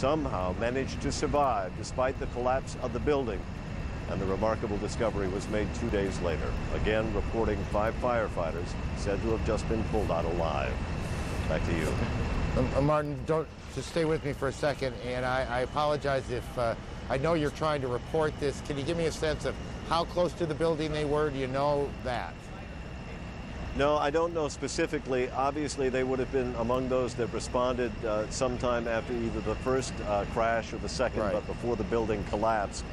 somehow managed to survive despite the collapse of the building. And the remarkable discovery was made 2 days later. Again, reporting 5 firefighters said to have just been pulled out alive. Back to you. Martin, just stay with me for a second, and I apologize if I know you're trying to report this. Can you give me a sense of how close to the building they were? Do you know that? No, I don't know specifically. Obviously, they would have been among those that responded sometime after either the first crash or the second, right, but before the building collapsed.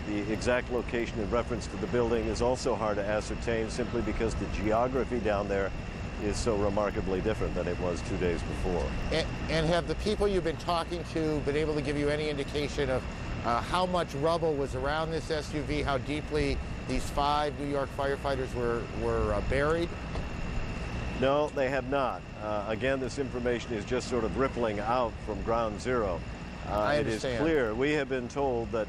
The exact location in reference to the building is also hard to ascertain simply because the geography down there is so remarkably different than it was 2 days before. And have the people you've been talking to been able to give you any indication of how much rubble was around this SUV, how deeply these 5 New York firefighters were buried? No, they have not. Again, this information is just sort of rippling out from ground zero. I understand. It is clear, we have been told that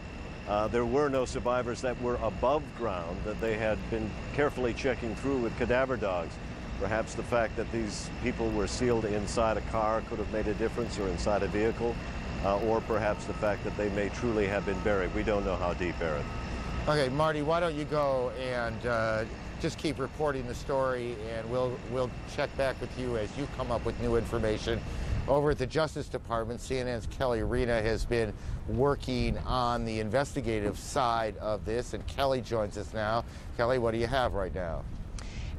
there were no survivors that were above ground, that they had been carefully checking through with cadaver dogs. Perhaps the fact that these people were sealed inside a car could have made a difference, or inside a vehicle, or perhaps the fact that they may truly have been buried. We don't know how deep, Aaron. Okay, Marty, why don't you go and just keep reporting the story, and we'll check back with you as you come up with new information. Over at the Justice Department, CNN's Kelly Arena has been working on the investigative side of this, and Kelly joins us now. Kelly, what do you have right now?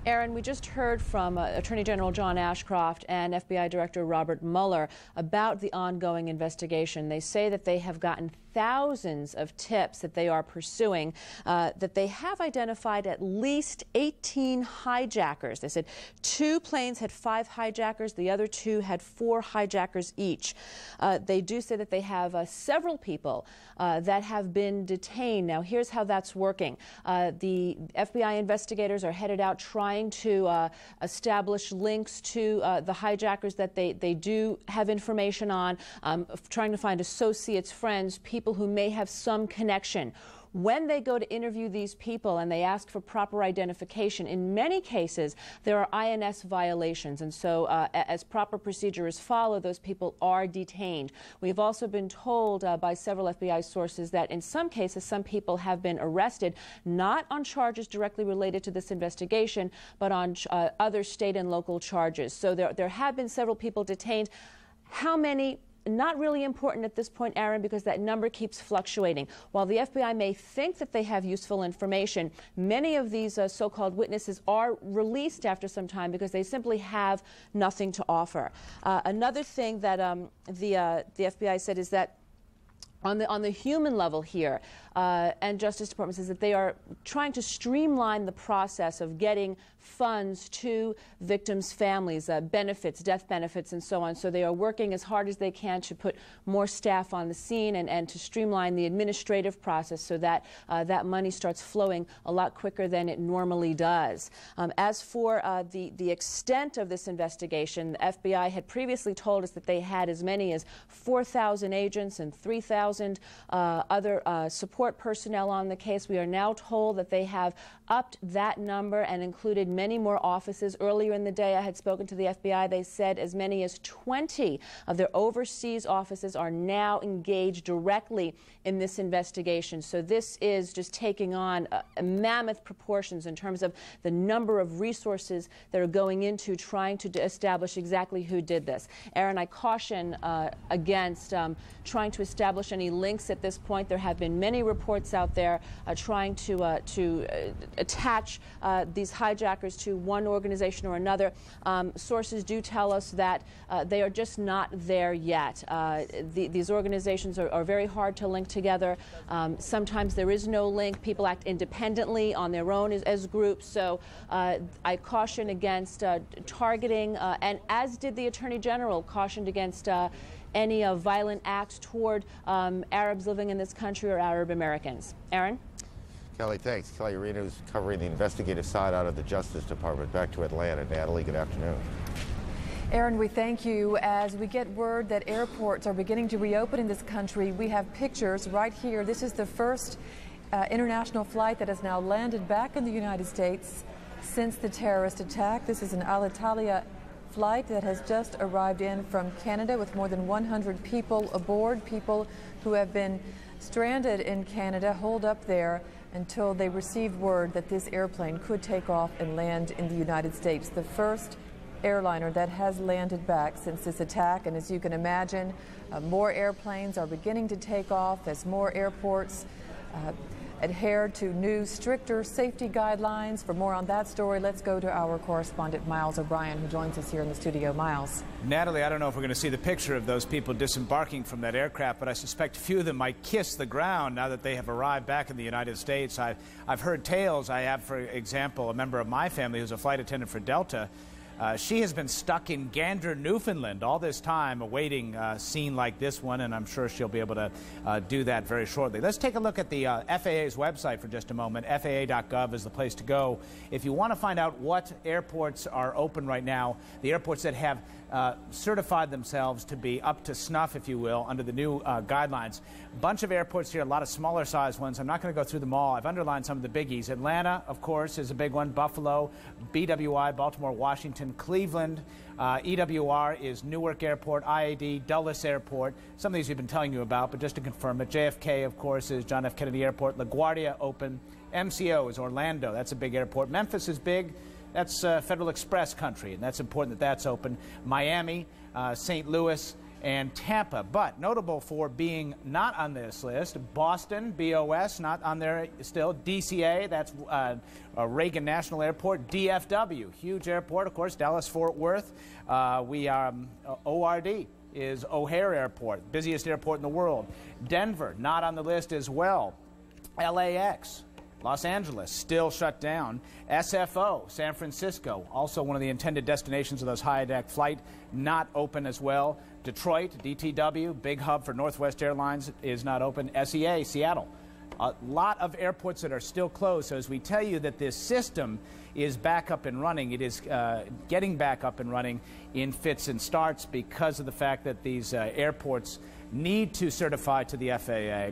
Aaron, we just heard from Attorney General John Ashcroft and FBI Director Robert Mueller about the ongoing investigation. They say that they have gotten thousands of tips that they are pursuing, that they have identified at least 18 hijackers. They said 2 planes had 5 hijackers, the other 2 had 4 hijackers each. They do say that they have several people that have been detained. Now, here's how that's working. The FBI investigators are headed out trying to establish links to the hijackers that they do have information on, trying to find associates, friends, people who may have some connection. When they go to interview these people and they ask for proper identification, in many cases there are INS violations, and so as proper procedure is followed, those people are detained. We've also been told by several FBI sources that in some cases some people have been arrested, not on charges directly related to this investigation, but on other state and local charges. So there have been several people detained. How many? Not really important at this point, Aaron, because that number keeps fluctuating. While the FBI may think that they have useful information, many of these so-called witnesses are released after some time because they simply have nothing to offer. Another thing that the FBI said is that on the human level here, and Justice Department says that they are trying to streamline the process of getting funds to victims' families, benefits, death benefits, and so on. So they are working as hard as they can to put more staff on the scene and to streamline the administrative process so that that money starts flowing a lot quicker than it normally does. As for the extent of this investigation, the FBI had previously told us that they had as many as 4,000 agents and 3,000 other support personnel on the case. We are now told that they have upped that number and included many more offices. Earlier in the day, I had spoken to the FBI. They said as many as 20 of their overseas offices are now engaged directly in this investigation. So this is just taking on mammoth proportions in terms of the number of resources that are going into trying to establish exactly who did this. Aaron, I caution against trying to establish any links at this point. There have been many reports out there trying to attach these hijackers to one organization or another. Sources do tell us that they are just not there yet. These organizations are very hard to link together. Sometimes there is no link. People act independently on their own as groups. So I caution against targeting, and as did the Attorney General, cautioned against any violent acts toward Arabs living in this country or Arab Americans. Aaron? Kelly, thanks. Kelly Arena is covering the investigative side out of the Justice Department. Back to Atlanta. Natalie, good afternoon. Aaron, we thank you. As we get word that airports are beginning to reopen in this country, we have pictures right here. This is the first international flight that has now landed back in the United States since the terrorist attack. This is an Alitalia flight that has just arrived in from Canada with more than 100 people aboard, people who have been stranded in Canada, holed up there until they received word that this airplane could take off and land in the United States. The first airliner that has landed back since this attack. And as you can imagine, more airplanes are beginning to take off as more airports adhere to new, stricter safety guidelines. For more on that story, let's go to our correspondent Miles O'Brien, who joins us here in the studio. Miles. Natalie, I don't know if we're going to see the picture of those people disembarking from that aircraft, but I suspect a few of them might kiss the ground now that they have arrived back in the United States. I've heard tales. I have, for example, a member of my family who's a flight attendant for Delta. She has been stuck in Gander, Newfoundland all this time awaiting a scene like this one, and I'm sure she'll be able to do that very shortly. Let's take a look at the FAA's website for just a moment. FAA.gov is the place to go if you want to find out what airports are open right now, the airports that have certified themselves to be up to snuff, if you will, under the new guidelines. A bunch of airports here, a lot of smaller sized ones. I'm not going to go through them all. I've underlined some of the biggies. Atlanta, of course, is a big one. Buffalo, BWI, Baltimore, Washington, Cleveland. EWR is Newark Airport, IAD, Dulles Airport. Some of these we've been telling you about, but just to confirm it, JFK, of course, is John F. Kennedy Airport. LaGuardia open. MCO is Orlando. That's a big airport. Memphis is big. That's Federal Express country, and that's important that that's open. Miami, St. Louis, and Tampa. But notable for being not on this list, Boston, BOS, not on there still. DCA, that's Reagan National Airport. DFW, huge airport, of course, Dallas-Fort Worth. ORD is O'Hare Airport, busiest airport in the world. Denver, not on the list as well. LAX. Los Angeles, still shut down. SFO, San Francisco, also one of the intended destinations of those high-deck flight, not open as well. Detroit, DTW, big hub for Northwest Airlines, is not open. SEA, Seattle. A lot of airports that are still closed. So as we tell you that this system is back up and running, it is getting back up and running in fits and starts because of the fact that these airports need to certify to the FAA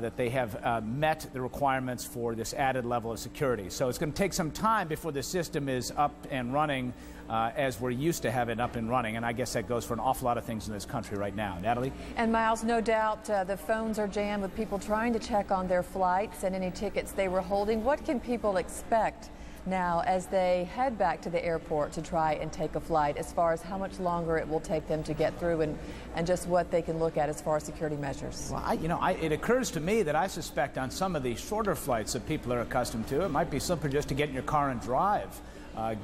that they have met the requirements for this added level of security. So it's going to take some time before the system is up and running as we're used to have it up and running. And I guess that goes for an awful lot of things in this country right now. Natalie? And Miles, no doubt the phones are jammed with people trying to check on their flights and any tickets they were holding. What can people expect now as they head back to the airport to try and take a flight, as far as how much longer it will take them to get through and just what they can look at as far as security measures? Well, it occurs to me that I suspect on some of these shorter flights that people are accustomed to, it might be simpler just to get in your car and drive,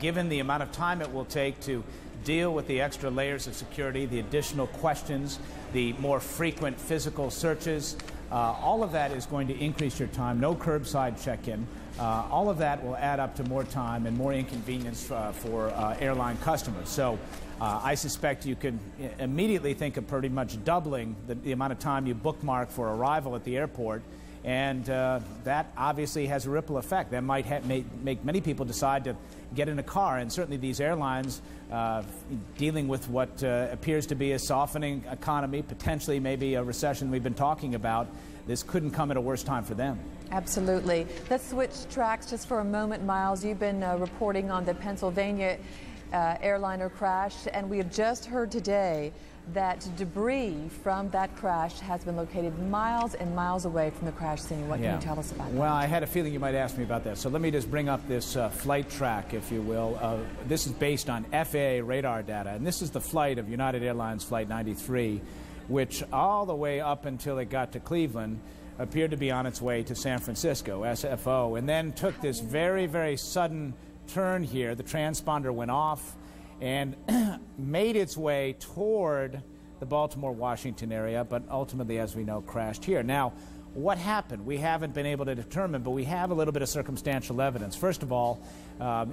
given the amount of time it will take to deal with the extra layers of security, the additional questions, the more frequent physical searches. All of that is going to increase your time. No curbside check-in. All of that will add up to more time and more inconvenience for airline customers. So I suspect you could immediately think of pretty much doubling the amount of time you bookmark for arrival at the airport. And that obviously has a ripple effect. That might make many people decide to get in a car. And certainly these airlines dealing with what appears to be a softening economy, potentially maybe a recession we've been talking about, this couldn't come at a worse time for them. Absolutely. Let's switch tracks just for a moment, Miles. You've been reporting on the Pennsylvania airliner crash, and we have just heard today that debris from that crash has been located miles and miles away from the crash scene. What can you tell us about that? Well, I had a feeling you might ask me about that. So let me just bring up this flight track, if you will. This is based on FAA radar data, and this is the flight of United Airlines Flight 93, which all the way up until it got to Cleveland appeared to be on its way to San Francisco, SFO, and then took this very, very sudden turn here. The transponder went off and made its way toward the Baltimore-Washington area, but ultimately, as we know, crashed here. Now, what happened? We haven't been able to determine, but we have a little bit of circumstantial evidence. First of all,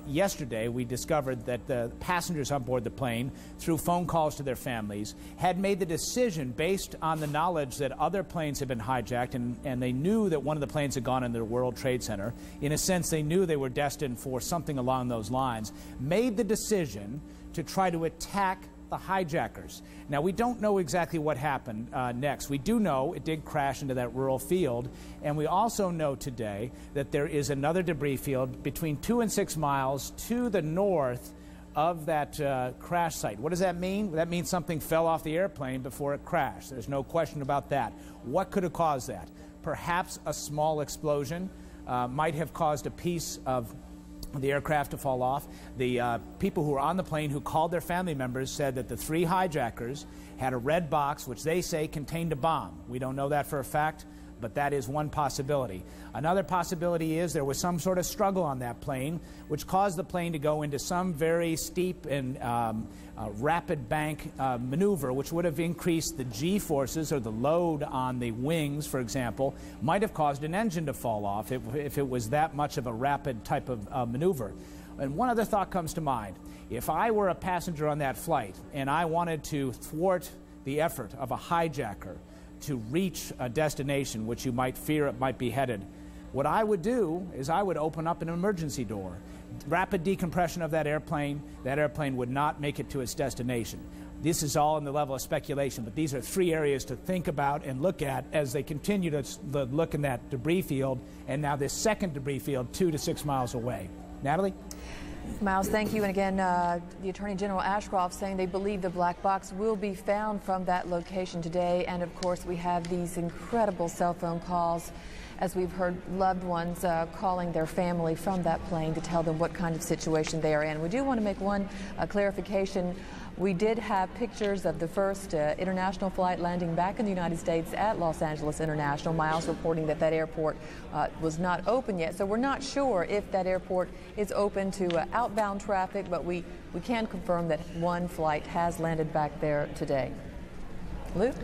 yesterday we discovered that the passengers on board the plane, through phone calls to their families, had made the decision based on the knowledge that other planes had been hijacked, and they knew that one of the planes had gone into the World Trade Center. In a sense, they knew they were destined for something along those lines, made the decision to try to attack the hijackers. Now, we don't know exactly what happened next. We do know it did crash into that rural field, and we also know today that there is another debris field between 2 and 6 miles to the north of that crash site. What does that mean? That means something fell off the airplane before it crashed. There's no question about that. What could have caused that? Perhaps a small explosion might have caused a piece of the aircraft to fall off. The people who were on the plane who called their family members said that the 3 hijackers had a red box which they say contained a bomb. We don't know that for a fact, but that is one possibility. Another possibility is there was some sort of struggle on that plane which caused the plane to go into some very steep and rapid bank maneuver, which would have increased the G-forces, or the load on the wings, for example, might have caused an engine to fall off if it was that much of a rapid type of maneuver. And one other thought comes to mind. If I were a passenger on that flight and I wanted to thwart the effort of a hijacker to reach a destination which you might fear it might be headed, what I would do is I would open up an emergency door. Rapid decompression of that airplane would not make it to its destination. This is all in the level of speculation, but these are 3 areas to think about and look at as they continue to look in that debris field, and now this second debris field 2 to 6 miles away. Natalie? Miles, thank you. And again, the Attorney General Ashcroft saying they believe the black box will be found from that location today. And of course, we have these incredible cell phone calls, as we've heard loved ones calling their family from that plane to tell them what kind of situation they are in. We do want to make one clarification. We did have pictures of the first international flight landing back in the United States at Los Angeles International. Miles reporting that that airport was not open yet. So we're not sure if that airport is open to outbound traffic, but we can confirm that one flight has landed back there today. Luke?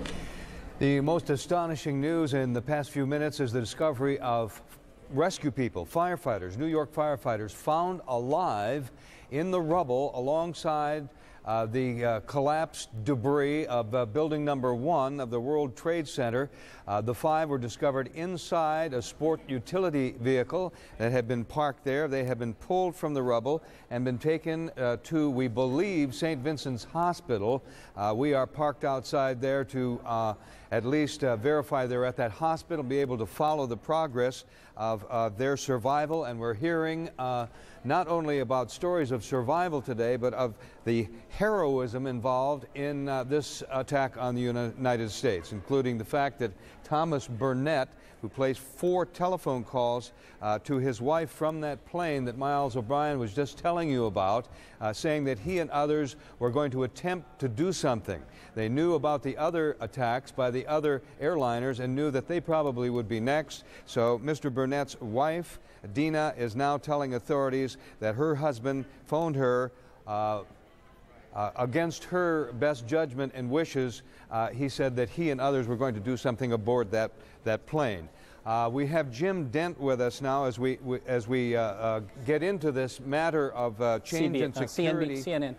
The most astonishing news in the past few minutes is the discovery of rescue people, firefighters, New York firefighters, found alive in the rubble alongside the collapsed debris of building number 1 of the World Trade Center. The 5 were discovered inside a sport utility vehicle that had been parked there. They have been pulled from the rubble and been taken to, we believe, St. Vincent's Hospital. We are parked outside there to at least verify they're at that hospital, be able to follow the progress of their survival. And we're hearing not only about stories of survival today, but of the heroism involved in this attack on the United States, including the fact that Thomas Burnett, who placed 4 telephone calls to his wife from that plane that Miles O'Brien was just telling you about, saying that he and others were going to attempt to do something. They knew about the other attacks by the other airliners and knew that they probably would be next. So Mr. Burnett's wife, Dina, is now telling authorities that her husband phoned her against her best judgment and wishes. He said that he and others were going to do something aboard that plane. We have Jim Dent with us now as we get into this matter of change in security. CNN.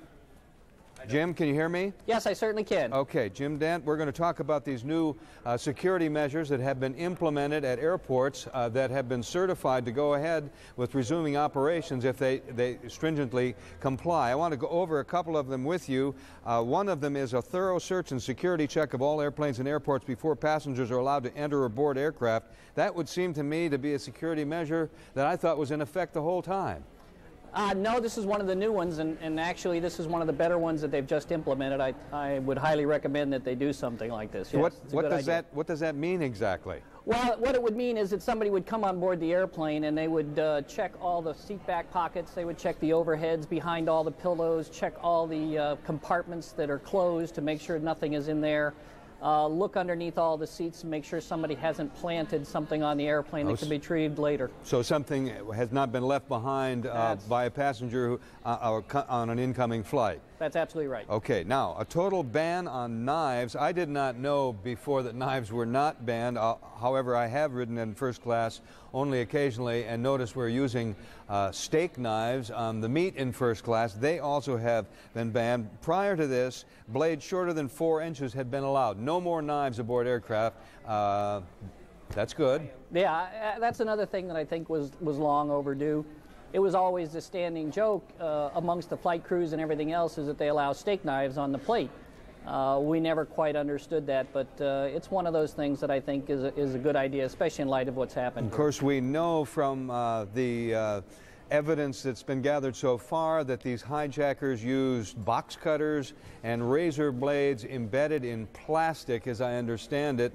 Jim, can you hear me? Yes, I certainly can. Okay, Jim Dent, we're going to talk about these new security measures that have been implemented at airports that have been certified to go ahead with resuming operations if they stringently comply. I want to go over a couple of them with you. One of them is a thorough search and security check of all airplanes and airports before passengers are allowed to enter or board aircraft. That would seem to me to be a security measure that I thought was in effect the whole time. No, this is one of the new ones, and actually this is one of the better ones that they've just implemented. I would highly recommend that they do something like this. Yes, what does that mean exactly? Well, what it would mean is that somebody would come on board the airplane and they would check all the seat back pockets, they would check the overheads behind all the pillows, check all the compartments that are closed to make sure nothing is in there. Look underneath all the seats and make sure somebody hasn't planted something on the airplane that can be retrieved later. So something has not been left behind by a passenger who, on an incoming flight. That's absolutely right. Okay, now a total ban on knives. I did not know before that knives were not banned. However, I have ridden in first class only occasionally and noticed we're using steak knives on the meat in first class. They also have been banned. Prior to this, blades shorter than 4 inches had been allowed. No more knives aboard aircraft. That's good. Yeah, that's another thing that I think was long overdue. It was always the standing joke amongst the flight crews and everything else is that they allow steak knives on the plate. We never quite understood that, but it's one of those things that I think is a good idea, especially in light of what's happened. Of course, we know from the evidence that's been gathered so far that these hijackers used box cutters and razor blades embedded in plastic, as I understand it.